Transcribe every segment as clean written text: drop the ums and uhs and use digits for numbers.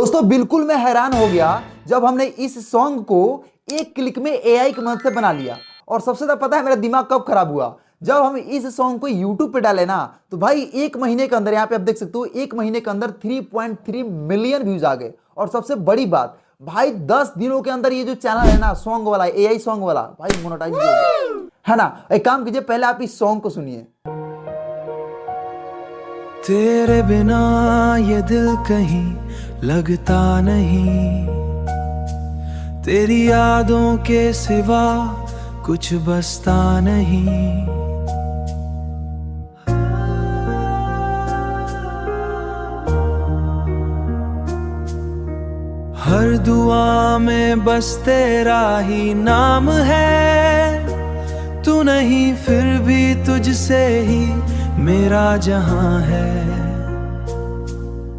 दोस्तों बिल्कुल मैं हैरान हो गया जब हमने इस सॉन्ग को एक क्लिक में एआई की मदद से बना लिया। और सबसे ज्यादा पता है मेरा दिमाग कब खराब हुआ, जब हम इस सॉन्ग को YouTube पे डाले ना, तो भाई एक महीने के अंदर, यहाँ पे आप देख सकते हो, एक महीने के अंदर 3.3 मिलियन व्यूज आ गए। और सबसे बड़ी बात भाई, 10 दिनों के अंदर ये जो चैनल है ना सॉन्ग वाला, एआई सॉन्ग वाला, भाई मोनेटाइज हो गया है ना। एक काम कीजिए, पहले आप इस सॉन्ग को सुनिए। तेरे बिना ये दिल कहीं लगता नहीं, तेरी यादों के सिवा कुछ बसता नहीं। हर दुआ में बस तेरा ही नाम है, तू नहीं फिर भी तुझसे ही मेरा जहां है।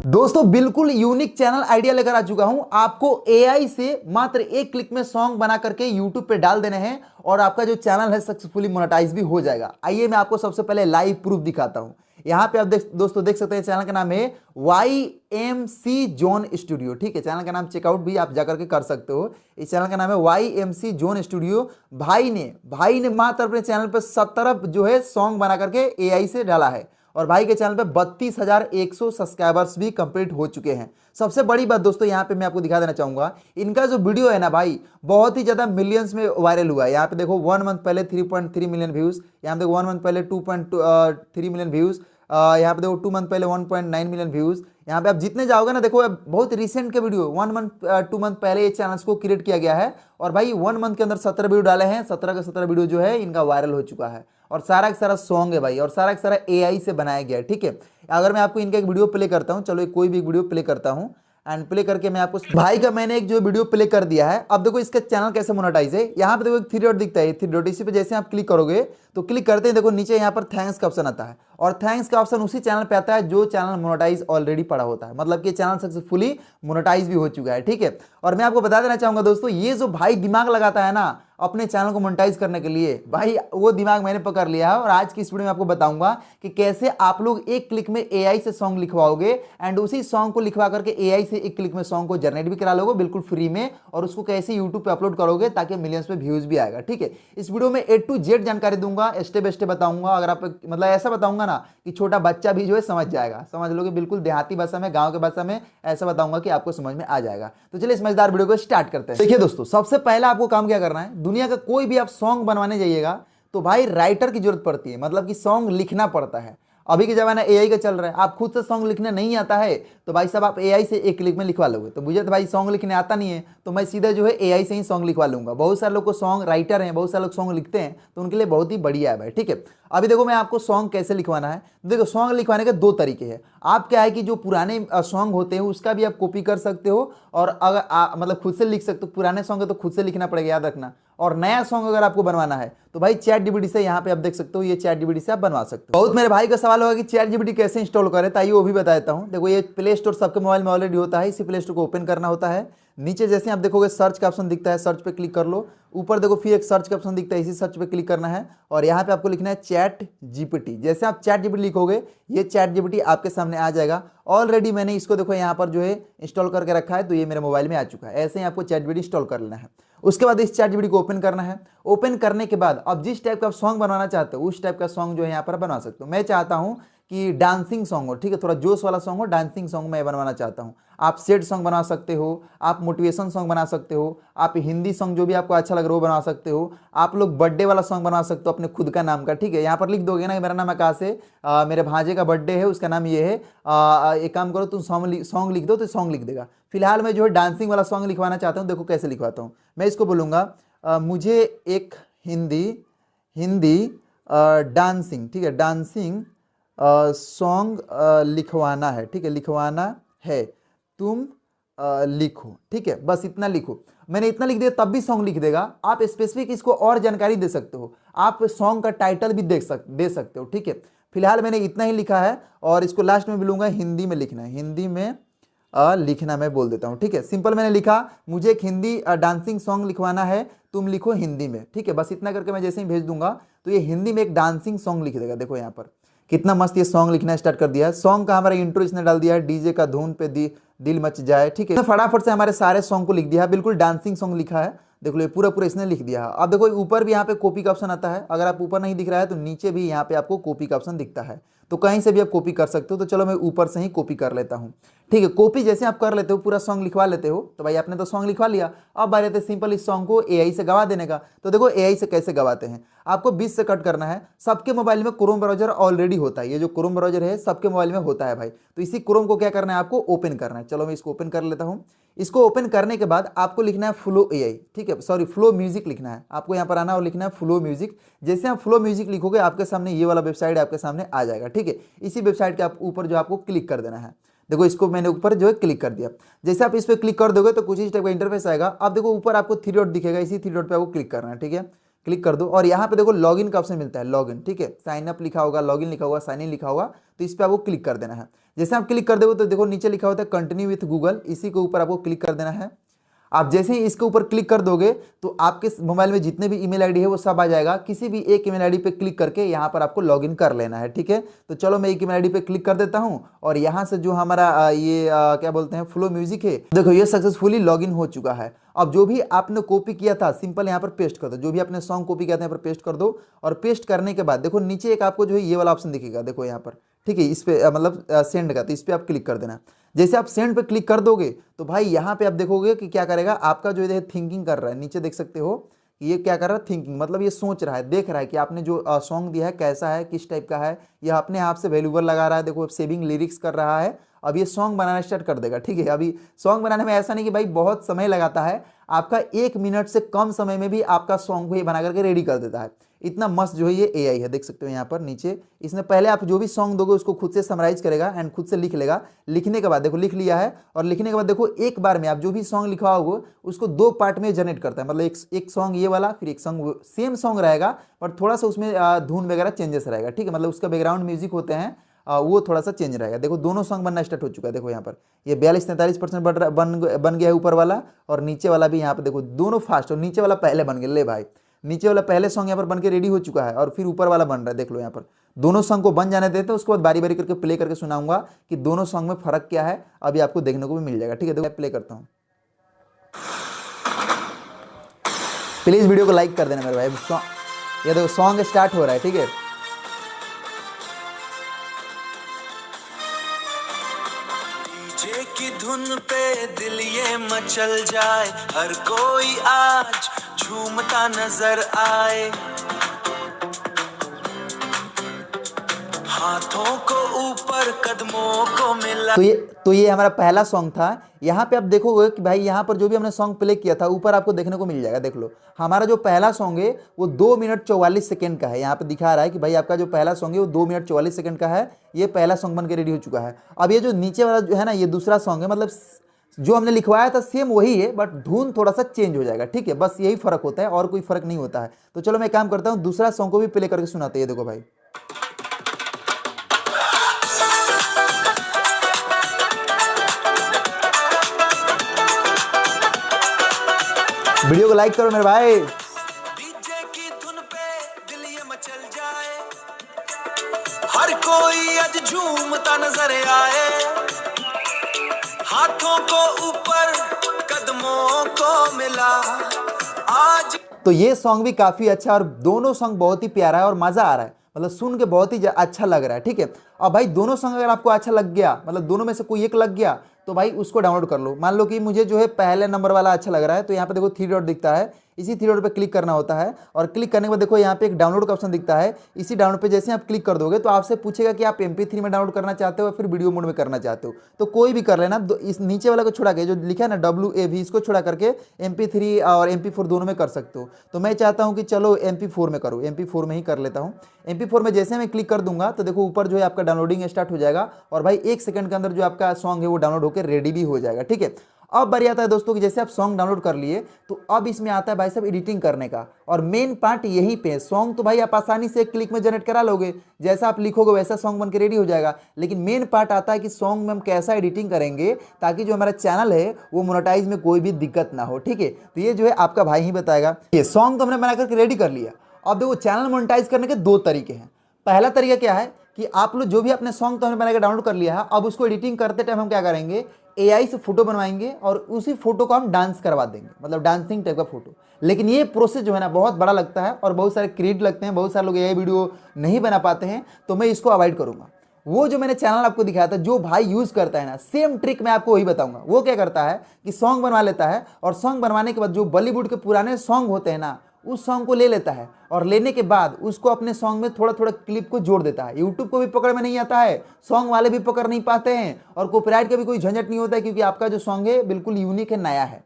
दोस्तों बिल्कुल यूनिक चैनल आइडिया लेकर आ चुका हूं। आपको एआई से मात्र एक क्लिक में सॉन्ग बना करके यूट्यूब पे डाल देने हैं और आपका जो चैनल है सक्सेसफुली मोनेटाइज भी हो जाएगा। आइए मैं आपको सबसे पहले लाइव प्रूफ दिखाता हूं। यहां पे आप दोस्तों देख सकते हैं, चैनल का नाम है YMC जोन स्टूडियो। ठीक है, चैनल का नाम चेकआउट भी आप जाकर के कर सकते हो। इस चैनल का नाम है YMC जोन स्टूडियो। भाई ने मात्र अपने चैनल पर 17 जो है सॉन्ग बना करके एआई से डाला है और भाई के चैनल पे 32,100 सब्सक्राइबर्स भी कंप्लीट हो चुके हैं। सबसे बड़ी बात दोस्तों यहाँ पे मैं आपको दिखा देना चाहूंगा, इनका जो वीडियो है ना भाई, बहुत ही ज्यादा मिलियंस में वायरल हुआ है। यहाँ पे देखो 1 मंथ पहले 3.3 मिलियन व्यूज, यहाँ पे देखो 1 मंथ पहले 2.3 मिलियन व्यूज, यहाँ पे देखो 2 मंथ पहले 1.9 मिलियन व्यूज। यहाँ पे आप जितने जाओगे ना, देखो बहुत रिसेंट के वीडियो, 1 मंथ 2 मंथ पहले ये चैनल्स को क्रिएट किया गया है और भाई 1 मंथ के अंदर 17 वीडियो डाले हैं। 17 के 17 वीडियो जो है इनका वायरल हो चुका है और सारा का सारा सॉन्ग है भाई, और सारा का सारा एआई से बनाया गया है। ठीक है, अगर मैं आपको इनका एक वीडियो प्ले करता हूं, चलो कोई भी एक वीडियो प्ले करता हूं एंड प्ले करके मैं आपको, भाई का मैंने एक जो वीडियो प्ले कर दिया है। अब देखो इसका चैनल कैसे मोनेटाइज है। यहाँ पे देखो एक 3 डॉट दिखता है, 3 डॉट, इसी पे जैसे आप क्लिक करोगे तो क्लिक करते हैं देखो नीचे यहाँ पर थैंक्स का ऑप्शन आता है और थैंक्स का ऑप्शन उसी चैनल पे आता है जो चैनल मोनेटाइज ऑलरेडी पड़ा होता है, मतलब कि चैनल सक्सेसफुली मोनेटाइज भी हो चुका है। ठीक है, और मैं आपको बता देना चाहूंगा दोस्तों, ये जो भाई दिमाग लगाता है ना अपने चैनल को मोनेटाइज करने के लिए, भाई वो दिमाग मैंने पकड़ लिया है। और आज की इस वीडियो में आपको बताऊंगा कि कैसे आप लोग एक क्लिक में एआई से सॉन्ग लिखवाओगे एंड उसी सॉन्ग को लिखवा करके एआई से एक क्लिक में सॉन्ग को जनरेट भी करा लोगे बिल्कुल फ्री में, और उसको कैसे यूट्यूब पे अपलोड करोगे ताकि मिलियंस में व्यूज भी आएगा। ठीक है, इस वीडियो में A to Z जानकारी दूंगा, स्टेप बाय स्टेप बताऊंगा। अगर आप मतलब ऐसा बताऊंगा ना कि छोटा बच्चा भी जो है समझ जाएगा, समझ लोगे, बिल्कुल देहाती भाषा में, गांव के भाषा में ऐसा बताऊंगा कि आपको समझ में आ जाएगा। तो चलिए इस मजेदार वीडियो को स्टार्ट करते हैं। देखिए दोस्तों, सबसे पहला आपको काम क्या करना है, दुनिया का कोई भी आप सॉन्ग बनवाने जाइएगा तो भाई राइटर की जरूरत पड़ती है, मतलब कि सॉन्ग लिखना पड़ता है। अभी के जमाना एआई का चल रहा है, आप खुद से सॉन्ग लिखने नहीं आता है तो भाई साहब आप एआई से एक क्लिक में लिखवा लोगे। तो मुझे तो भाई सॉन्ग लिखने आता नहीं है तो मैं सीधा जो है एआई से ही सॉन्ग लिखवा लूंगा। बहुत सारे लोग को सॉन्ग राइटर हैं, बहुत सारे लोग सॉन्ग लिखते हैं, तो उनके लिए बहुत ही बढ़िया है भाई। ठीक है, अभी देखो मैं आपको सॉन्ग कैसे लिखवाना है। देखो सॉन्ग लिखवाने के 2 तरीके हैं। आप क्या है कि जो पुराने सॉन्ग होते हैं उसका भी आप कॉपी कर सकते हो और अगर मतलब खुद से लिख सकते हो। पुराने सॉन्ग है तो खुद से लिखना पड़ेगा, याद रखना। और नया सॉन्ग अगर आपको बनवाना है तो भाई ChatGPT से, यहाँ पे आप देख सकते हो, ये ChatGPT से आप बनवा सकते हो। बहुत मेरे भाई का सवाल होगा कि ChatGPT कैसे इंस्टॉल करें, तो आइए वो भी बता देता हूँ। देखो ये प्ले स्टोर सबके मोबाइल में ऑलरेडी होता है, इसी प्ले स्टोर को ओपन करना होता है। नीचे जैसे आप देखोगे सर्च का ऑप्शन दिखता है, सर्च पे क्लिक कर लो। ऊपर देखो फिर एक सर्च का ऑप्शन दिखता है, इसी सर्च पे क्लिक करना है और यहाँ पे आपको लिखना है ChatGPT। जैसे आप ChatGPT लिखोगे ये ChatGPT आपके सामने आ जाएगा। ऑलरेडी मैंने इसको देखो यहाँ पर जो है इंस्टॉल करके रखा है, तो ये मेरे मोबाइल में आ चुका है। ऐसे ही आपको ChatGPT इंस्टॉल कर लेना है। उसके बाद इस ChatGPT को ओपन करना है। ओपन करने के बाद अब जिस टाइप का आप सॉन्ग बनवाना चाहते हो उस टाइप का सॉन्ग जो है यहाँ पर बनवा सकते हो। मैं चाहता हूँ कि डांसिंग सॉन्ग हो, ठीक है, थोड़ा जोश वाला सॉन्ग हो, डांसिंग सॉन्ग मैं बनवाना चाहता हूँ। आप सैड सॉन्ग बना सकते हो, आप मोटिवेशन सॉन्ग बना सकते हो, आप हिंदी सॉन्ग जो भी आपको अच्छा लग रहा है वो बना सकते हो। आप लोग बर्थडे वाला सॉन्ग बना सकते हो अपने खुद का नाम का। ठीक है, यहाँ पर लिख दोगे ना कि मेरा नाम आकाश है, मेरे भांजे का बर्थडे है, उसका नाम ये है, एक काम करो तुम सॉन्ग लिख दो, तो सॉन्ग लिख देगा। फिलहाल मैं जो है डांसिंग वाला सॉन्ग लिखवाना चाहता हूँ। देखो कैसे लिखवाता हूँ, मैं इसको बोलूँगा मुझे एक हिंदी डांसिंग, ठीक है, डांसिंग सॉन्ग लिखवाना है। ठीक है, लिखवाना है, तुम लिखो। ठीक है, बस इतना लिखो। मैंने इतना लिख दिया तब भी सॉन्ग लिख देगा। आप स्पेसिफिक इसको और जानकारी दे सकते हो, आप सॉन्ग का टाइटल भी दे सकते हो। ठीक है, फिलहाल मैंने इतना ही लिखा है और इसको लास्ट में बोलूंगा हिंदी में लिखना है, हिंदी में लिखना मैं बोल देता हूँ। ठीक है, सिंपल मैंने लिखा मुझे एक हिंदी डांसिंग सॉन्ग लिखवाना है, तुम लिखो हिंदी में। ठीक है, बस इतना करके मैं जैसे ही भेज दूंगा तो ये हिंदी में एक डांसिंग सॉन्ग लिख देगा। देखो यहाँ पर कितना मस्त ये सॉन्ग लिखना स्टार्ट कर दिया है। सॉन्ग का हमारा इंट्रो इसने डाल दिया है, डीजे का धुन पे दिल मच जाए, ठीक है। फटाफट से हमारे सारे सॉन्ग को लिख दिया है, बिल्कुल डांसिंग सॉन्ग लिखा है। देख लो ये पूरा पूरा इसने लिख दिया है। अब देखो ऊपर भी यहाँ पे कॉपी का ऑप्शन आता है, अगर आप ऊपर नहीं दिख रहा है तो नीचे भी यहाँ पे आपको कॉपी का ऑप्शन दिखता है, तो कहीं से भी आप कॉपी कर सकते हो। तो चलो मैं ऊपर से ही कॉपी कर लेता हूँ, ठीक है। कॉपी जैसे आप कर लेते हो, पूरा सॉन्ग लिखवा लेते हो, तो भाई आपने तो सॉन्ग लिखवा लिया। अब बात आते सिंपल इस सॉन्ग को एआई से गवा देने का। तो देखो एआई से कैसे गवाते हैं, आपको 20 से कट करना है। सबके मोबाइल में क्रोम ब्राउजर ऑलरेडी होता है, ये जो क्रोम ब्राउजर है सबके मोबाइल में होता है भाई। तो इसी क्रोम को क्या करना है, आपको ओपन करना है। चलो मैं इसको ओपन कर लेता हूँ। इसको ओपन करने के बाद आपको लिखना है फ्लो एआई, ठीक है, सॉरी फ्लो म्यूजिक लिखना है। आपको यहाँ पर आना और लिखना है फ्लो म्यूजिक। जैसे आप फ्लो म्यूजिक लिखोगे आपके सामने ये वाला वेबसाइट आपके सामने आ जाएगा, ठीक है। इसी वेबसाइट के आप ऊपर जो आपको क्लिक कर देना है। देखो इसको मैंने ऊपर जो है क्लिक कर दिया। जैसे आप इस पर क्लिक कर दोगे तो कुछ इस टाइप का इंटरफेस आएगा। अब देखो ऊपर आपको 3 डॉट दिखेगा, इसी 3 डॉट पे आपको क्लिक करना है, ठीक है। क्लिक कर दो और यहाँ पे देखो लॉगिन का ऑप्शन मिलता है, लॉगिन, ठीक है। साइन अप लिखा होगा, लॉगिन लिखा होगा, साइन इन लिखा होगा, तो इस पे आपको क्लिक कर देना है। जैसे आप क्लिक कर दोगे तो देखो नीचे लिखा होता है कंटिन्यू विथ गूगल, इसी के ऊपर आपको क्लिक कर देना है। आप जैसे ही इसके ऊपर क्लिक कर दोगे तो आपके मोबाइल में जितने भी ईमेल आईडी है वो सब आ जाएगा। किसी भी एक ईमेल आईडी पे क्लिक करके यहाँ पर आपको लॉगिन कर लेना है, ठीक है। तो चलो मैं एक ईमेल आईडी पे क्लिक कर देता हूँ और यहाँ से जो हमारा क्या बोलते हैं फ्लो म्यूजिक है, देखो ये सक्सेसफुली लॉगिन हो चुका है। अब जो भी आपने कॉपी किया था सिंपल यहाँ पर पेस्ट कर दो, जो भी आपने सॉन्ग कॉपी किया था यहाँ पर पेस्ट कर दो। और पेस्ट करने के बाद देखो नीचे एक आपको जो है ये वाला ऑप्शन दिखेगा, देखो यहाँ पर, ठीक है। इस पे मतलब सेंड का, तो इस पे आप क्लिक कर देना। जैसे आप सेंड पे क्लिक कर दोगे तो भाई यहाँ पे आप देखोगे कि क्या करेगा, आपका जो है थिंकिंग कर रहा है। नीचे देख सकते हो कि ये क्या कर रहा है, थिंकिंग, मतलब ये सोच रहा है, देख रहा है कि आपने जो सॉन्ग दिया है कैसा है, किस टाइप का है। ये अपने आप से वैल्यूबल लगा रहा है, देखो सेविंग लिरिक्स कर रहा है। अब ये सॉन्ग बनाना स्टार्ट कर देगा, ठीक है। अभी सॉन्ग बनाने में ऐसा नहीं कि भाई बहुत समय लगाता है, आपका 1 मिनट से कम समय में भी आपका सॉन्ग को ये बना करके रेडी कर देता है। इतना मस्त जो है ये एआई है, देख सकते हो यहाँ पर नीचे। इसने पहले आप जो भी सॉन्ग दोगे उसको खुद से समराइज करेगा एंड खुद से लिख लेगा। लिखने के बाद देखो लिख लिया है, और लिखने के बाद देखो एक बार में आप जो भी सॉन्ग लिखा होगा उसको 2 पार्ट में जनरेट करता है। मतलब एक सॉन्ग ये वाला, फिर एक सॉन्ग सेम सॉन्ग रहेगा पर थोड़ा सा उसमें धुन वगैरह चेंजेस रहेगा, ठीक है। मतलब उसका बैकग्राउंड म्यूजिक होते हैं वो थोड़ा सा चेंज रहेगा। देखो दोनों सॉन्ग बनना स्टार्ट हो चुका है। देखो यहाँ पर ये 42-43% बन गया है ऊपर वाला, और नीचे वाला भी यहाँ पर देखो दोनों फास्ट, और नीचे वाला पहले बन गया। ले भाई नीचे वाला पहले सॉन्ग यहाँ पर बन के रेडी हो चुका है और फिर ऊपर वाला बन रहा है। देख लो यहाँ पर दोनों सॉन्ग को बन जाने देते हैं, उसके बाद बारी बारी करके प्ले करके सुनाऊंगा कि दोनों सॉन्ग में फर्क क्या है। अभी आपको देखने को भी मिल जाएगा, ठीक है। देखो मैं प्ले करता हूँ, प्लीज वीडियो को लाइक कर देना मेरे भाई। ये देखो सॉन्ग स्टार्ट हो रहा है, ठीक है। डीजे की धुन पे दिल ये मचल जाए, हर कोई आज झूमता नजर आए, हाथों को ऊपर कदमों को मिला। तो ये हमारा पहला सॉन्ग था। यहाँ पे आप देखोगे कि भाई यहाँ पर जो भी हमने सॉन्ग प्ले किया था ऊपर आपको देखने को मिल जाएगा। देख लो हमारा जो पहला सॉन्ग है वो 2 मिनट 44 सेकंड का है। यहाँ पे दिखा रहा है कि भाई आपका जो पहला सॉन्ग है वो 2 मिनट 44 सेकंड का है। ये पहला सॉन्ग बन के रेडी हो चुका है। अब ये जो नीचे वाला जो है ना, ये दूसरा सॉन्ग है, मतलब जो हमने लिखवाया था सेम वही है, बट धुन थोड़ा सा चेंज हो जाएगा, ठीक है। बस यही फर्क होता है और कोई फर्क नहीं होता है। तो चलो मैं काम करता हूँ, दूसरा सॉन्ग को भी प्ले करके सुनाते हैं। देखो भाई वीडियो को लाइक करो मेरे भाई। डीजे की धुन पे दिल ये मचल जाए, हर कोई आज झूमता नजर आए, हाथों को ऊपर कदमों को मिला आज। तो ये सॉन्ग भी काफी अच्छा, और दोनों सॉन्ग बहुत ही प्यारा है और मजा आ रहा है, मतलब सुन के बहुत ही अच्छा लग रहा है, ठीक है। अब भाई दोनों सॉन्ग अगर आपको अच्छा लग गया, मतलब दोनों में से कोई एक लग गया, तो भाई उसको डाउनलोड कर लो। मान लो कि मुझे जो है पहले नंबर वाला अच्छा लग रहा है, तो यहाँ पे देखो 3 डॉट दिखता है, इसी 3 डॉट पे क्लिक करना होता है, और क्लिक करने के बाद देखो यहाँ पे एक डाउनलोड का ऑप्शन दिखता है। इसी डाउनलोड पे जैसे आप क्लिक कर दोगे तो आपसे पूछेगा कि आप MP3 में डाउनलोड करना चाहते हो या फिर वीडियो मोड में करना चाहते हो, तो कोई भी कर लेना। इस नीचे वाला को छोड़ा के जो लिखा है ना WAV, इसको छोड़ा करके MP3 और MP4 दोनों में कर सकते हो। तो मैं चाहता हूँ कि चलो MP4 में करो, MP4 में ही कर लेता हूँ। MP4 में जैसे मैं क्लिक कर दूंगा तो देखो ऊपर जो है आपका डाउनलोडिंग स्टार्ट हो जाएगा, और भाई 1 सेकंड के अंदर जो आपका सॉन्ग है वो डाउनलोड होकर रेडी भी हो जाएगा, ठीक है। अब बारी आता है दोस्तों कि जैसे आप सॉन्ग डाउनलोड कर लिए तो अब इसमें आता है भाई साहब एडिटिंग करने का, और मेन पार्ट यहीं पे है। सॉन्ग तो भाई आप आसानी से एक क्लिक में जनरेट करा लोगे, जैसा आप लिखोगे वैसा सॉन्ग बन के रेडी हो जाएगा। लेकिन मेन पार्ट आता है कि सॉन्ग में हम कैसा एडिटिंग करेंगे ताकि जो हमारा चैनल है वो मोनेटाइज में कोई भी दिक्कत ना हो, ठीक है। तो ये जो है आपका भाई ही बताएगा। ये सॉन्ग तो हमने बना करके रेडी कर लिया। अब देखो चैनल मोनेटाइज करने के 2 तरीके हैं। पहला तरीका क्या है कि आप लोग जो भी अपने सॉन्ग तो हमने बना के डाउनलोड कर लिया है, अब उसको एडिटिंग करते टाइम हम क्या करेंगे, एआई से फोटो बनवाएंगे और उसी फोटो को हम डांस करवा देंगे, मतलब डांसिंग टाइप का फोटो। लेकिन ये प्रोसेस जो है ना बहुत बड़ा लगता है और बहुत सारे क्रेडिट लगते हैं, बहुत सारे लोग एआई वीडियो नहीं बना पाते हैं, तो मैं इसको अवॉइड करूंगा। वो जो मैंने चैनल आपको दिखाया था, जो भाई यूज करता है ना, सेम ट्रिक मैं आपको वही बताऊंगा। वो क्या करता है कि सॉन्ग बनवा लेता है और सॉन्ग बनवाने के बाद जो बॉलीवुड के पुराने सॉन्ग होते हैं ना, उस सॉन्ग को ले लेता है और लेने के बाद उसको अपने सॉन्ग में थोड़ा थोड़ा क्लिप को जोड़ देता है। यूट्यूब को भी पकड़ में नहीं आता है, सॉन्ग वाले भी पकड़ नहीं पाते हैं और कॉपीराइट का भी कोई झंझट नहीं होता है, क्योंकि आपका जो सॉन्ग है बिल्कुल यूनिक है, नया है।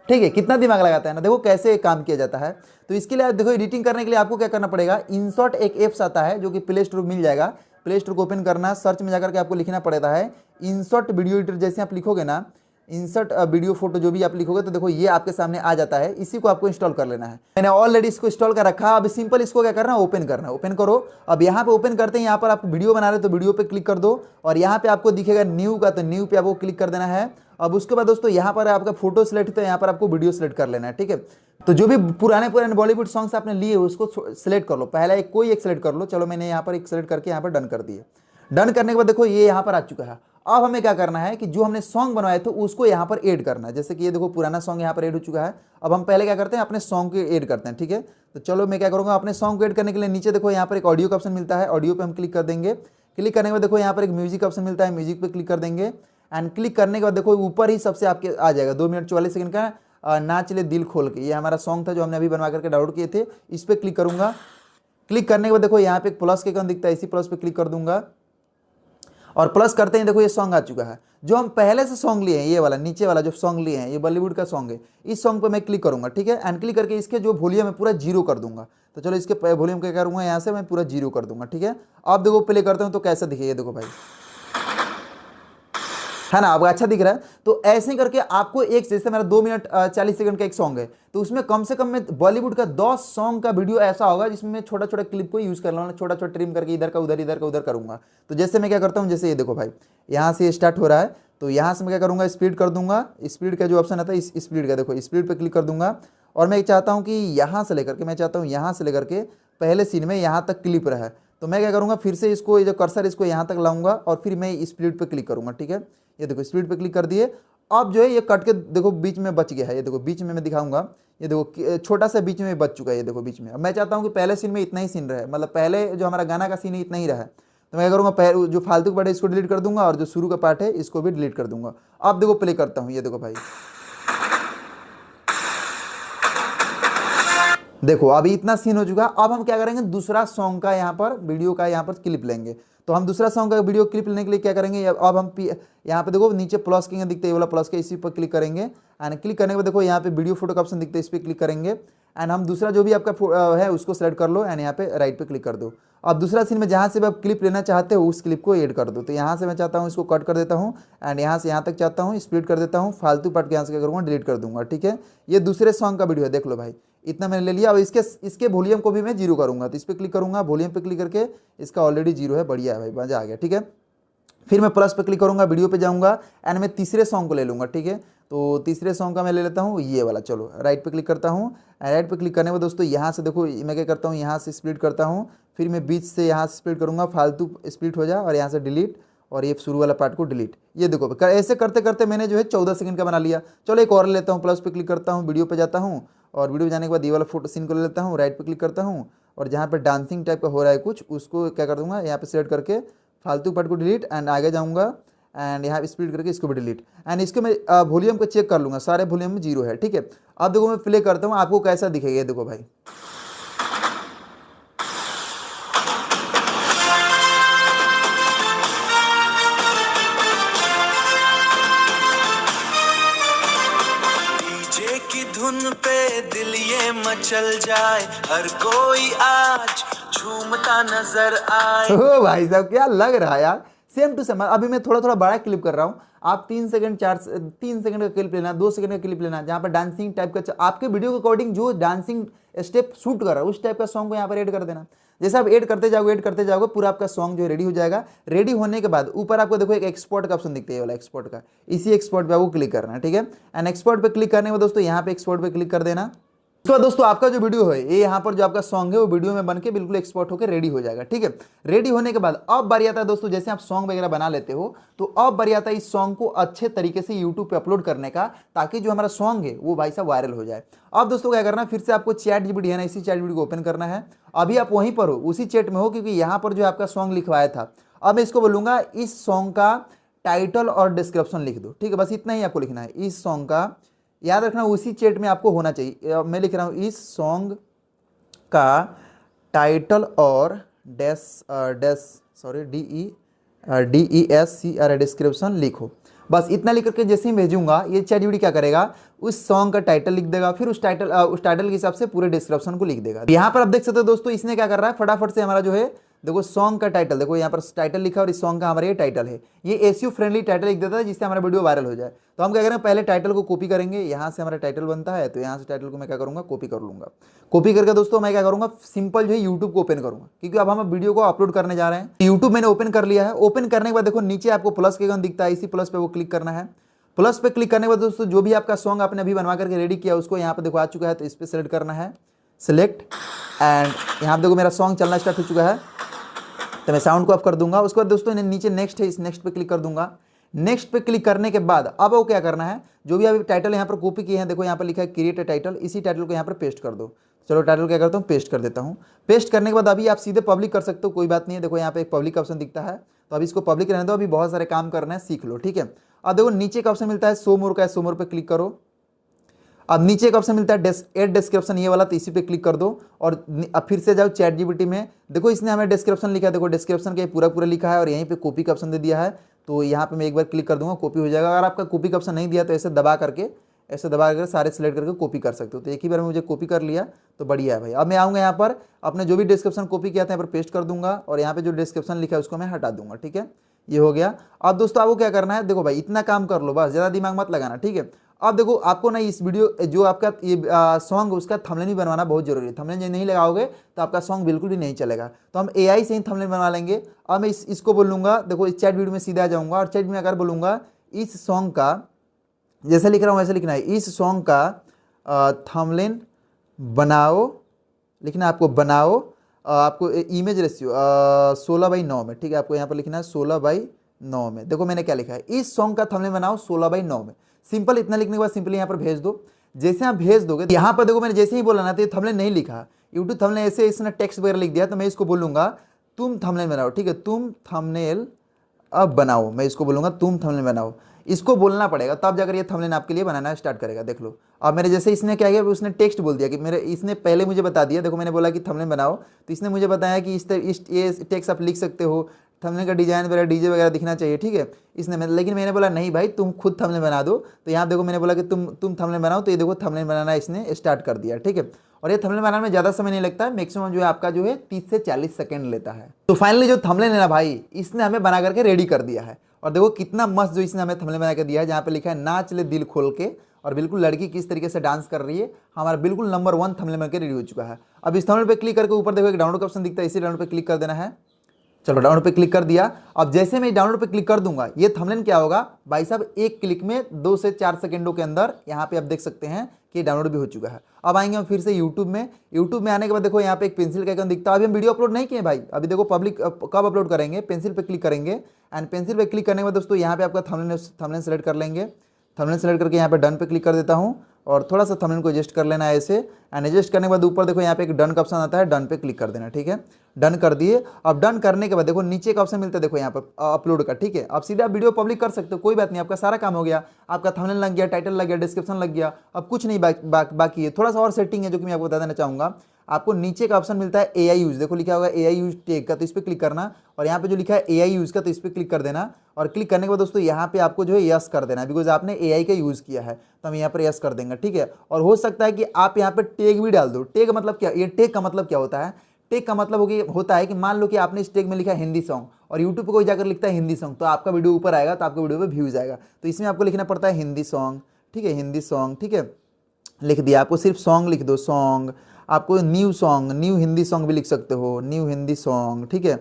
ठीक है, कितना दिमाग लगाता है ना, देखो कैसे काम किया जाता है। तो इसके लिए देखो एडिटिंग करने के लिए आपको क्या करना पड़ेगा, इनशॉट एक ऐप्स आता है जो कि प्ले स्टोर मिल जाएगा। प्ले स्टोर को ओपन करना, सर्च में जाकर के आपको लिखना पड़ता है इनशॉट वीडियो एडिटर। जैसे आप लिखोगे ना इंसर्ट वीडियो फोटो जो भी आप लिखोगे तो देखो ये आपके सामने आ जाता है। इसी को आपको इंस्टॉल कर लेना है। मैंने ऑलरेडी इसको इंस्टॉल कर रखा। अब सिंपल इसको क्या करना है, ओपन करना है। ओपन करो। अब यहाँ पे ओपन करते हैं, यहाँ पर आप वीडियो बना रहे हो तो वीडियो पे क्लिक कर दो और यहाँ पे आपको दिखेगा न्यू का, तो न्यू पे आपको क्लिक कर देना है। अब उसके बाद दोस्तों यहाँ पर आपका फोटो सिलेक्ट, तो यहाँ पर आपको वीडियो सिलेक्ट कर लेना है। ठीक है, तो जो भी पुराने बॉलीवुड सॉन्ग्स आपने लिए उसको सिलेक्ट कर लो। पहला एक कोई एक सिलेक्ट कर लो। चलो मैंने यहाँ पर एक सिलेक्ट करके यहाँ पर डन कर दिए। डन करने के बाद देखो ये यहाँ पर आ चुका है। अब हमें क्या करना है कि जो हमने सॉन्ग बनवाए थे उसको यहाँ पर ऐड करना है। जैसे कि ये देखो पुराना सॉन्ग यहाँ पर ऐड हो चुका है। अब हम पहले क्या करते हैं, अपने सॉन्ग को ऐड करते हैं। ठीक है, तो चलो मैं क्या करूँगा, अपने सॉन्ग को ऐड करने के लिए नीचे देखो यहाँ पर एक ऑडियो का ऑप्शन मिलता है। ऑडियो पे हम क्लिक कर देंगे। क्लिक करने के बाद देखो यहाँ पर एक म्यूजिक का ऑप्शन मिलता है। म्यूजिक पे क्लिक कर देंगे एंड क्लिक करने के बाद देखो ऊपर ही सबसे आपके आ जाएगा 2 मिनट 44 सेकंड का नाच ले दिल खोल के। ये हमारा सॉन्ग था जो हमने अभी बनवा करके डाउनलोड किए थे। इस पर क्लिक करूँगा। क्लिक करने के बाद देखो यहाँ पे एक प्लस के आइकन दिखता है, इसी प्लस पे क्लिक कर दूंगा और प्लस करते हैं देखो ये सॉन्ग आ चुका है। जो हम पहले से सॉन्ग लिए हैं, ये वाला नीचे वाला जो सॉन्ग लिए हैं, ये बॉलीवुड का सॉन्ग है। इस सॉन्ग पे मैं क्लिक करूंगा। ठीक है, एंड क्लिक करके इसके जो वॉल्यूम है पूरा जीरो कर दूंगा। तो चलो इसके वॉल्यूम क्या करूंगा, यहाँ से मैं पूरा जीरो कर दूंगा। ठीक है, अब देखो प्ले करता हूँ तो कैसा दिखेगा, देखो भाई है ना, आपको अच्छा दिख रहा है। तो ऐसे ही करके आपको एक, जैसे मेरा 2 मिनट 40 सेकंड का एक सॉन्ग है तो उसमें कम से कम मैं बॉलीवुड का 10 सॉन्ग का वीडियो ऐसा होगा जिसमें मैं छोटा छोटा क्लिप को यूज कर लूँगा, छोटा छोटा ट्रिम करके इधर का उधर करूंगा। तो जैसे मैं क्या करता हूँ, जैसे ये देखो भाई यहाँ से स्टार्ट हो रहा है तो यहाँ से मैं क्या करूँगा, स्पीड कर दूंगा। स्पीड का जो ऑप्शन आता है इस स्पीड का, देखो स्पीड पर क्लिक कर दूंगा और मैं चाहता हूँ कि यहाँ से लेकर के, मैं चाहता हूँ यहाँ से लेकर के पहले सीन में यहाँ तक क्लिप रहा है। तो मैं क्या करूँगा, फिर से इसको ये जो कर्सर इसको यहाँ तक लाऊंगा और फिर मैं स्पीड पे क्लिक करूँगा। ठीक है, ये देखो स्पीड पे क्लिक कर दिए। अब जो है ये कट के देखो बीच में बच गया है। ये देखो बीच में मैं दिखाऊंगा, ये देखो छोटा सा बीच में बच चुका है। ये देखो बीच में। अब मैं चाहता हूँ कि पहले सीन में इतना ही सीन रहे, मतलब पहले जो हमारा गाना का सीन है इतना ही रहा है। तो मैं क्या करूँगा, पहले जो फालतू का पार्ट है इसको डिलीट कर दूंगा और जो शुरू का पार्ट है इसको भी डिलीट कर दूंगा। अब देखो प्ले करता हूँ, ये देखो भाई, देखो अभी इतना सीन हो चुका। अब हम क्या करेंगे, दूसरा सॉन्ग का यहाँ पर वीडियो का यहाँ पर क्लिप लेंगे। तो हम दूसरा सॉन्ग का वीडियो क्लिप लेने के लिए क्या करेंगे, अब हम यहाँ पे देखो नीचे प्लस के दिखते है, ये वाला प्लस के, इसी पर क्लिक करेंगे एंड क्लिक करने के बाद देखो यहाँ पे वीडियो फोटो का ऑप्शन दिखता है, इस पर क्लिक करेंगे एंड हम दूसरा जो भी आपका है उसको सेलेक्ट कर लो एंड यहाँ पे राइट पे क्लिक कर दो। अब दूसरा सीन में जहाँ से भी आप क्लिप लेना चाहते हो उस क्लिप को ऐड कर दो। तो यहाँ से मैं चाहता हूँ इसको कट कर देता हूँ एंड यहाँ से यहाँ तक चाहता हूँ स्प्लिट कर देता हूँ, फालतू पार्ट के यहाँ से क्या करूँगा, डिलीट कर दूंगा। ठीक है, ये दूसरे सॉन्ग का वीडियो है, देख लो भाई इतना मैंने ले लिया। अब इसके वॉल्यूम को भी मैं जीरो करूँगा। तो इस पर क्लिक करूँगा, वॉल्यूम पे क्लिक करके इसका ऑलरेडी जीरो है, बढ़िया है भाई, मजा आ गया। ठीक है, फिर मैं प्लस पे क्लिक करूँगा, वीडियो पे जाऊँगा एंड मैं तीसरे सॉन्ग को ले लूँगा। ठीक है, तो तीसरे सॉन्ग का मैं ले लेता हूँ ये वाला। चलो राइट पे क्लिक करता हूँ। राइट पे क्लिक करने के बाद दोस्तों यहाँ से देखो मैं क्या करता हूँ, यहाँ से स्प्लिट करता हूँ, फिर मैं बीच से यहाँ से स्प्लिट करूँगा, फालतू स्प्लिट हो जाए और यहाँ से डिलीट और ये शुरू वाला पार्ट को डिलीट। ये देखो ऐसे करते करते मैंने जो है 14 सेकंड का बना लिया। चलो एक और लेता हूँ, प्लस पे क्लिक करता हूँ, वीडियो पे जाता हूँ और वीडियो जाने के बाद ये वाला फोटो सीन को ले लेता हूँ, राइट पे क्लिक करता हूँ और जहाँ पे डांसिंग टाइप का हो रहा है कुछ, उसको क्या कर दूंगा, यहाँ पे सेलेक्ट करके फालतू पार्ट को डिलीट एंड आगे जाऊँगा एंड यहाँ स्प्लिट करके इसको भी डिलीट एंड इसको मैं वॉल्यूम को चेक कर लूँगा, सारे वॉल्यूम में जीरो है। ठीक है, अब देखो मैं प्ले करता हूँ, आपको कैसा दिखेगा। ये देखो भाई धुन पे दिल ये मचल जाए, हर कोई आज झूमता नजर आए। ओ भाई साहब क्या लग रहा है यार, सेम टू सेम। अभी मैं थोड़ा थोड़ा बड़ा क्लिप कर रहा हूँ, आप 3 सेकंड 3 सेकंड का क्लिप लेना, 2 सेकंड का क्लिप लेना, जहाँ पर डांसिंग टाइप का आपके वीडियो के अकॉर्डिंग जो डांसिंग स्टेप शूट कर रहा है उस टाइप का सॉन्ग को यहाँ पर ऐड कर देना। जैसे आप ऐड करते जाओगे पूरा आपका सॉन्ग जो है रेडी हो जाएगा। रेडी होने के बाद ऊपर आपको देखो एक एक्सपोर्ट का ऑप्शन दिखता है, ये वाला एक्सपोर्ट का, इसी एक्सपोर्ट पे आपको क्लिक करना है। ठीक है, एंड एक्सपोर्ट पे क्लिक करने के बाद दोस्तों यहाँ पे एक्सपोर्ट पे क्लिक कर देना। उसके बाद दोस्तों आपका जो वीडियो है ये यहाँ पर जो आपका सॉन्ग है वो वीडियो में बन के बिल्कुल एक्सपोर्ट होकर रेडी हो जाएगा। ठीक है, रेडी होने के बाद अब बारी आता है दोस्तों, जैसे आप सॉन्ग वगैरह बना लेते हो तो अब बारी आता है इस सॉन्ग को अच्छे तरीके से यूट्यूब पे अपलोड करने का, ताकि जो हमारा सॉन्ग है वो भाई साहब वायरल हो जाए। अब दोस्तों क्या करना है, फिर से आपको चैट जीपीटी है ना, इसी चैट जीपीटी को ओपन करना है। अभी आप वहीं पर हो, उसी चैट में हो, क्योंकि यहाँ पर जो आपका सॉन्ग लिखवाया था। अब मैं इसको बोलूंगा इस सॉन्ग का टाइटल और डिस्क्रिप्शन लिख दो। ठीक है, बस इतना ही आपको लिखना है। इस सॉन्ग का याद रखना उसी चैट में आपको होना चाहिए। मैं लिख रहा हूँ इस सॉन्ग का टाइटल और DESCR डिस्क्रिप्शन लिखो। बस इतना लिख करके जैसे ही भेजूंगा ये चैट जीपीटी क्या करेगा, उस सॉन्ग का टाइटल लिख देगा, फिर उस टाइटल के हिसाब से पूरे डिस्क्रिप्शन को लिख देगा। यहाँ पर आप देख सकते हो दोस्तों, इसने क्या कर रहा है, फटाफट से हमारा जो है देखो सॉन्ग का टाइटल, देखो यहाँ पर टाइटल लिखा और इस सॉन्ग का हमारा ये टाइटल है, ये एसईओ फ्रेंडली टाइटल लिख देता है जिससे हमारा वीडियो वायरल हो जाए। तो हम क्या करेंगे, पहले टाइटल को कॉपी करेंगे, यहाँ से हमारा टाइटल बनता है तो यहाँ से टाइटल को मैं क्या करूँगा, कॉपी कर लूँगा। कॉपी करके दोस्तों मैं क्या करूँगा, सिंपल जो है यूट्यूब को ओपन करूँगा, क्योंकि अब हम वीडियो को अपलोड करने जा रहे हैं। यूट्यूब मैंने ओपन कर लिया है। ओपन करने के बाद देखो नीचे आपको प्लस के आइकन दिखता है, इसी प्लस पे वो क्लिक करना है। प्लस पे क्लिक करने के बाद दोस्तों जो भी आपका सॉन्ग आपने अभी बनवा करके रेडी किया उसको यहाँ पे देखो आ चुका है, तो इस पर सेलेक्ट करना है, सिलेक्ट। एंड यहाँ पे देखो मेरा सॉन्ग चलना स्टार्ट हो चुका है, तो मैं साउंड को ऑफ कर दूंगा। उसके बाद दोस्तों नीचे नेक्स्ट है, इस नेक्स्ट पे क्लिक कर दूंगा। नेक्स्ट पे क्लिक करने के बाद अब वो क्या करना है, जो भी अभी टाइटल यहाँ पर कॉपी किए हैं, देखो यहाँ पर लिखा है क्रिएट ए टाइटल, इसी टाइटल को यहाँ पर पेस्ट कर दो। चलो टाइटल क्या करता हूँ, पेस्ट कर देता हूँ। पेस्ट करने के बाद अभी आप सीधे पब्लिक कर सकते हो, कोई बात नहीं है। देखो यहाँ पे एक पब्लिक ऑप्शन दिखता है, तो अभी इसको पब्लिक रहने दो, अभी बहुत सारे काम करना है, सीख लो। ठीक है, अब देखो नीचे का ऑप्शन मिलता है शो मोर का, शो मोर पे क्लिक करो। अब नीचे का ऑप्शन मिलता है एड डिस्क्रिप्शन, ये वाला, तो इसी पे क्लिक कर दो। और अब फिर से जाओ चैट जीपीटी में, देखो इसने हमें डिस्क्रिप्शन लिखा है, देखो डिस्क्रिप्शन का पूरा लिखा है और यहीं पे कॉपी का ऑप्शन दे दिया है। तो यहाँ पे मैं एक बार क्लिक कर दूंगा, कॉपी हो जाएगा। अगर आपका कॉपी का ऑप्शन नहीं दिया तो ऐसे दबा करके सारे सिलेक्ट करके कॉपी कर सकते हो। तो एक ही बार में मुझे कॉपी कर लिया तो बढ़िया है भाई। अब मैं आऊँगा यहाँ पर, अपने जो भी डिस्क्रिप्शन कॉपी किया था यहाँ पर पेस्ट कर दूंगा और यहाँ पे जो डिस्क्रिप्शन लिखा है उसको मैं हटा दूंगा। ठीक है, ये हो गया। अब दोस्तों आपको क्या करना है, देखो भाई इतना काम कर लो, बस ज़्यादा दिमाग मत लगाना। ठीक है, अब देखो आपको ना इस वीडियो जो आपका ये सॉन्ग उसका थंबनेल भी बनवाना बहुत जरूरी है। थंबनेल नहीं लगाओगे तो आपका सॉन्ग बिल्कुल भी नहीं चलेगा। तो हम एआई से ही थंबनेल बनवा लेंगे। अब मैं इसको बोलूँगा, देखो इस चैट वीडियो में सीधा आ जाऊँगा और चैट में अगर बोलूँगा इस सॉन्ग का, जैसे लिख रहा हूँ वैसे लिखना है, इस सॉन्ग का थंबनेल बनाओ, लिखना आपको बनाओ। आपको इमेज रेशियो 16:9 में। ठीक है, आपको यहाँ पर लिखना है 16:9 में। देखो मैंने क्या लिखा है, इस सॉन्ग का थंबनेल बनाओ 16:9 में। सिंपल इतना लिखने के बाद सिंपली यहाँ पर भेज दो। जैसे आप भेज दोगे यहाँ पर देखो मैंने जैसे ही बोला ना, तो ये थंबनेल नहीं लिखा, यूट्यूब थंबनेल ऐसे इसने टेक्स्ट वगैरह लिख दिया। तो मैं इसको बोलूँगा तुम थंबनेल बनाओ। ठीक है, तुम थंबनेल अब बनाओ, मैं इसको बोलूँगा तुम थंबनेल बनाओ। इसको बोलना पड़ेगा तब जाकर ये थंबनेल आपके लिए बनाना स्टार्ट करेगा। देख लो, अब मेरे जैसे इसने क्या किया, उसने टेक्स्ट बोल दिया कि मेरे, इसने पहले मुझे बता दिया। देखो मैंने बोला कि थंबनेल बनाओ, तो इसने मुझे बताया कि ये टेक्स्ट आप लिख सकते हो, थंबनेल का डिजाइन वगैरह डीजे वगैरह दिखना चाहिए। ठीक है, लेकिन मैंने बोला नहीं भाई तुम खुद थंबनेल बना दो। तो यहाँ देखो मैंने बोला कि तुम थंबनेल बनाओ, तो ये देखो थंबनेल बनाना इसने स्टार्ट कर दिया। ठीक है, और ये थंबनेल बनाने में ज़्यादा समय नहीं लगता है, मैक्सिमम जो है आपका जो है 30 से 40 सेकंड लेता है। तो फाइनली जो थंबनेल है ना भाई, इसने हमें बना करके रेडी कर दिया है। और देखो कितना मस्त जो इसने हमें थंबनेल बना के दिया है, जहाँ पे लिखा है नाच ले दिल खोल के, और बिल्कुल लड़की किस तरीके से डांस कर रही है, हमारा बिल्कुल नंबर 1 थंबनेल बनकर रेडी हो चुका है। अब इस थंबनेल पे क्लिक करके ऊपर देखो एक डाउनलोड का ऑप्शन दिखता है, इसी डाउनलोड पे क्लिक कर देना है। चलो डाउनलोड पे क्लिक कर दिया। अब जैसे मैं डाउनलोड पे क्लिक कर दूंगा, ये थंबनेल क्या होगा भाई साहब, एक क्लिक में 2 से 4 सेकंडों के अंदर यहाँ पे आप देख सकते हैं कि डाउनलोड भी हो चुका है। अब आएंगे हम फिर से यूट्यूब में आने के बाद देखो यहाँ पे एक पेंसिल का आइकन दिखता है। अभी हम वीडियो अपलोड नहीं किए भाई, अभी देखो पब्लिक कब अपलोड करेंगे, पेंसिल पे क्लिक करेंगे। एंड पेंसिल पे क्लिक करने के बाद दोस्तों यहाँ पे आपका थंबनेल सेलेक्ट कर लेंगे। थंबनेल सेलेक्ट करके यहाँ पे डन पे क्लिक कर देता हूँ और थोड़ा सा थंबनेल को एडजस्ट कर लेना है ऐसे। एंड एडजस्ट करने के बाद ऊपर देखो यहाँ पे एक डन का ऑप्शन आता है, डन पे क्लिक कर देना। ठीक है, डन कर दिए। अब डन करने के बाद देखो नीचे का ऑप्शन मिलता है, देखो यहाँ पर अपलोड का। ठीक है, अब सीधा वीडियो पब्लिक कर सकते हो, कोई बात नहीं, आपका सारा काम हो गया। आपका थंबनेल लग गया, टाइटल लग गया, डिस्क्रिप्शन लग गया, अब कुछ नहीं बाकी है। थोड़ा सा और सेटिंग है जो कि मैं आपको बता देना चाहूँगा। आपको नीचे का ऑप्शन मिलता है एआई यूज, देखो लिखा होगा एआई यूज टैग का, तो इस पर क्लिक करना। और यहाँ पे जो लिखा है एआई यूज का, तो इस पर क्लिक कर देना। और क्लिक करने के बाद दोस्तों यहाँ पे आपको जो है यस कर देना, बिकॉज आपने एआई का यूज किया है, तो हम यहाँ पर यस कर देंगे। ठीक है, और हो सकता है कि आप यहाँ पे टैग भी डाल दो। टैग मतलब क्या, ये टैग का मतलब क्या होता है, टैग का मतलब होता है कि मान लो कि आपने इस टैग में लिखा है हिंदी सॉन्ग और यूट्यूब पे कोई जाकर लिखता है हिंदी सॉन्ग, तो आपका वीडियो ऊपर आएगा, तो आपके वीडियो पे व्यूज आएगा। तो इसमें आपको लिखना पड़ता है हिंदी सॉन्ग। ठीक है, हिंदी सॉन्ग, ठीक है, लिख दिया। आपको सिर्फ सॉन्ग लिख दो, सॉन्ग। आपको new song, new Hindi song भी लिख सकते हो, न्यू हिंदी सॉन्ग। ठीक है,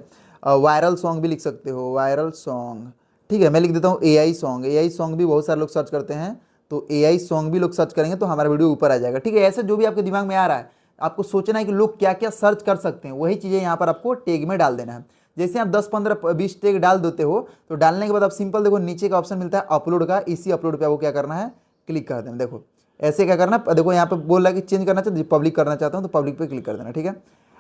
वायरल सॉन्ग भी लिख सकते हो, वायरल सॉन्ग। ठीक है, मैं लिख देता हूँ एआई सॉन्ग। एआई सॉन्ग भी बहुत सारे लोग सर्च करते हैं, तो AI सॉन्ग भी लोग सर्च करेंगे तो हमारा वीडियो ऊपर आ जाएगा। ठीक है, ऐसे जो भी आपके दिमाग में आ रहा है आपको सोचना है कि लोग क्या क्या सर्च कर सकते हैं, वही चीज़ें यहाँ पर आपको टैग में डाल देना है। जैसे आप 10 15 20 टैग डाल देते हो तो डालने के बाद आप सिंपल देखो नीचे का ऑप्शन मिलता है अपलोड का, इसी अपलोड पे आपको क्या करना है, क्लिक कर देना। देखो ऐसे क्या करना है, देखो यहाँ पे बोल रहा है कि चेंज करना चाहिए, पब्लिक करना चाहता हूँ तो पब्लिक पे क्लिक कर देना। ठीक है,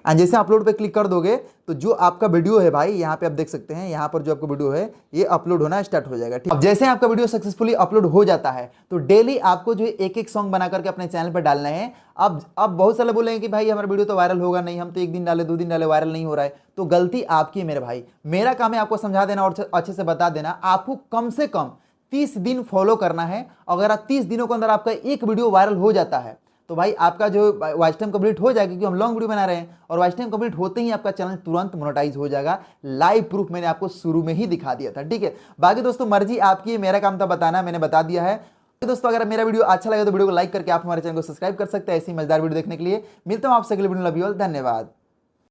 एंड जैसे अपलोड पे क्लिक कर दोगे तो जो आपका वीडियो है भाई यहाँ पे आप देख सकते हैं, यहाँ पर जो आपका वीडियो है ये अपलोड होना स्टार्ट हो जाएगा। ठीक, अब जैसे आपका वीडियो सक्सेसफुली अपलोड हो जाता है तो डेली आपको जो एक एक सॉन्ग बना करके अपने चैनल पर डालना है। अब बहुत सारे बोलेंगे कि भाई हमारा वीडियो तो वायरल होगा नहीं, हम तो एक दिन डाले 2 दिन डाले वायरल नहीं हो रहा है। तो गलती आपकी है मेरे भाई, मेरा काम है आपको समझा देना और अच्छे से बता देना। आपको कम से कम 30 दिन फॉलो करना है। अगर आप 30 दिनों के अंदर आपका एक वीडियो वायरल हो जाता है तो भाई आपका जो वॉच टाइम कंप्लीट हो जाएगा, क्योंकि हम लॉन्ग वीडियो बना रहे हैं और वॉच टाइम कंप्लीट होते ही आपका चैनल तुरंत मोनेटाइज हो जाएगा। लाइव प्रूफ मैंने आपको शुरू में ही दिखा दिया था। ठीक है, बाकी दोस्तों मर्जी आपकी है, मेरा काम था बताना, मैंने बता दिया है। दोस्तों अगर मेरा वीडियो अच्छा लगे तो वीडियो को लाइक करके आप हमारे चैनल को सब्सक्राइब कर सकते हैं ऐसी मजेदार वीडियो देखने के लिए। मिलता हूं आपसे अगले वीडियो में। लव यू ऑल, धन्यवाद।